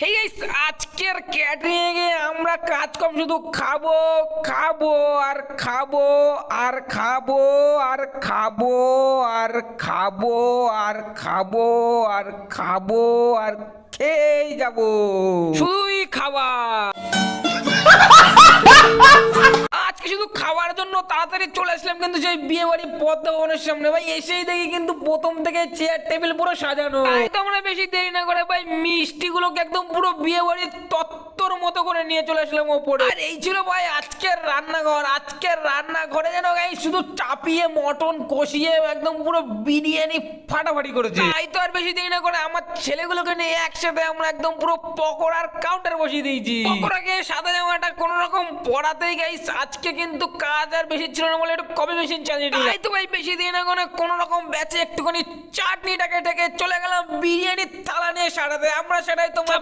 Hey guys, আজকের catering এ আমরা কাজ কম শুধু খাবো খাবো আর খাবো আর খাবো আর খাবো আর খাবো আর খাবো আর খাবো আর খেয়েই যাবো, শুধুই খাওয়া। আজকে শুধু খাওয়ার জন্য তাড়াতাড়ি চলে আসলাম কিন্তু সেই বিয়ে বাড়ি পদ্মা ভবনের সামনে। ভাই এসেই দেখি কিন্তু প্রথম থেকে চেয়ার টেবিল পুরো সাজানো। তাই তো আমরা বেশি দেরি না করে ভাই মিষ্টিগুলোকে একদম পুরো বিয়ে বাড়ির তত্ত্বর মতো করে নিয়ে চলে আসলাম ওপরে। আর এই ছিল ভাই আজকের রান্নাঘর। আজকের রান্নাঘরে যেন গাই শুধু চাপিয়ে মটন কষিয়ে একদম পুরো বিরিয়ানি ফাটাফাটি করেছে। তাই তো আর বেশি দেরি না করে আমার ছেলেগুলোকে নিয়ে একসাথে আমরা একদম পুরো পকোড়ার কাউন্টার বসিয়ে দিয়েছি। পকোড়াকে সাদা জামাটা কোন রকম পড়াতেই গাইস আজকে কিন্তু কাজ আর বেশি ছিল না বলে একটু কপি মেশিন চালিয়ে দিই। তাই তো ভাই বেশি দিন না কোন রকম ব্যাচে একটুখানি চাটনিটাকে থেকে চলে গেলাম বিরিয়ানির থালা নিয়ে সারাতে। আমরা সেটাই তোমরা